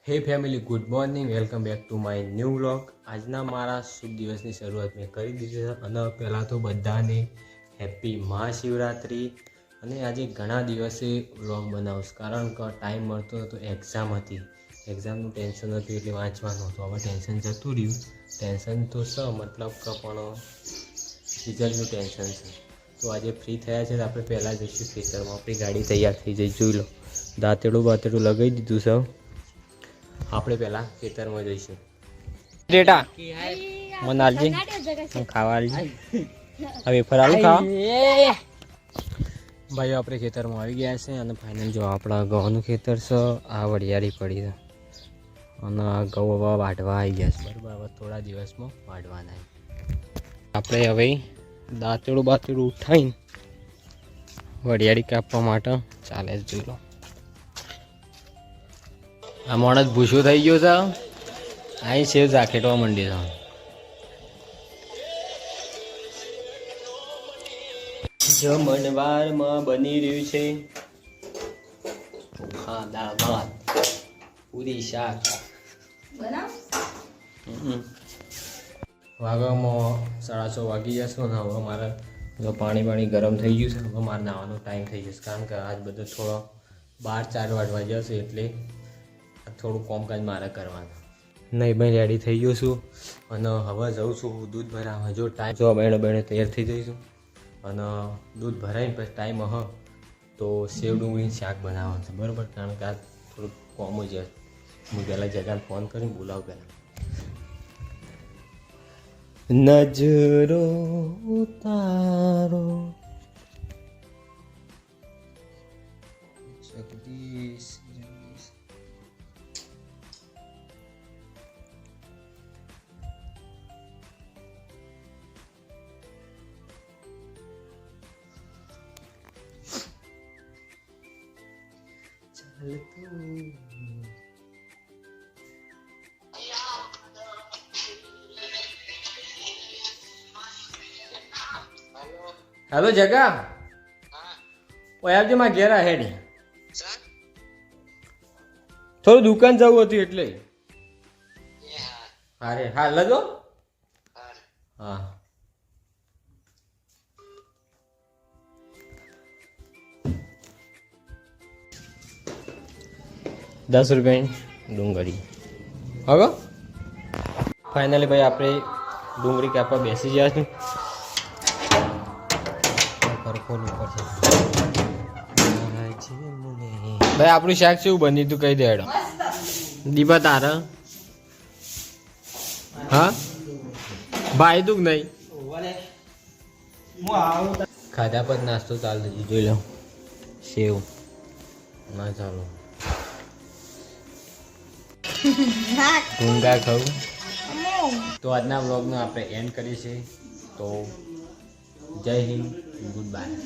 હે family, good morning. Welcome back to my new vlog. આજના મારા શુભ દિવસની શરૂઆત મેં કરી દીધી છે. અને પહેલાં તો બધાને હેપી મહાશિવરાત્રિ. અને આજે ઘણા દિવસે વ્લોગ બનાવીશ, કારણ કે ટાઈમ મળતો હતો. એક્ઝામ હતી, એક્ઝામનું ટેન્શન હતું એટલે વાંચવાનું હતું. હવે ટેન્શન જતું રહ્યું. ટેન્શન તો મતલબ કે પણ રિઝલ્ટનું ટેન્શન છે. તો આજે ફ્રી થયા છે તો આપણે પહેલાં જઈશું ખેતરમાં. આપણી ગાડી તૈયાર થઈ જઈ, જોઈ લો. દાંતેડું લગાવી દીધું છે. આપણે પહેલાં ખેતરમાં જઈશું. ડેટા મનાલજી ખાવા હવે ફરાળું ખાવા ભાઈઓ આપણે ખેતરમાં આવી ગયા છે. અને ફાઇનલ જો આપણા ઘઉંનું ખેતર છે, આ વડિયાળી પડી છે. અને આ ઘઉં હવે વાઢવા આવી ગયા છે. બરાબર, હવે થોડા દિવસમાં વાઢવાના. આપણે હવે દાંતેડું ઉઠાવીને વડિયાળી કાપવા માટે ચાલે જ, જોઈ લો. આ માણસ ભૂસું થઈ ગયો છે. અહીં સેવ ઝાકેટવા માંડી છે. જમણવારમાં બની રહ્યું છે ચોખા, દાળ ભાત, પૂરી, શાક. વાગવામાં 6:30 વાગી જશે. ને હવે મારે જો પાણી ગરમ થઈ ગયું છે. હવે મારે નાવાનો ટાઈમ થઈ જશે, કારણ કે આજ બધો થોડો 12-4 વાગવા જશે. એટલે થોડું કામકાજ મારે કરવાનું. નહીં ભાઈ, રેડી થઈ ગયો છું. અને હવે જાઉં છું દૂધ ભરાવા. જો ટાઈમ જો બહેનો તૈયાર થઈ જઈશું. અને દૂધ ભરાઈને પછી ટાઈમ તો સેવ ડુંગળીનું શાક બનાવવાનું છે. બરાબર, કારણ કે આ થોડુંક કોમ જ હું પહેલાં જગાને ફોન કરીને બોલાવ પહેલાં. નજરો ઉતારો જગદીશ. હેલો જગા, ઓય આવજે, માં ઘેર હેડ. થોડું દુકાન જવું હતું એટલે. અરે હા, લજો. હા, ₹10 ડુંગળી. હવે ફાઇનલી ભાઈ આપણે ડુંગળી કાપવા બેસી ગયા છે. ભાઈ આપણું શાક કેવું બન્યું તું કહી દેડો. દીપા તારા હા ભાઈ તું નહીં ખાધા પર નાસ્તો ચાલુ થઈ જોઈ લો. સેવ ના ચાલો, ઊંઘા ખાવું. તો આજના વ્લોગનો આપણે એન્ડ કરીએ છીએ. તો જય હિન્દ, ગુડ બાય.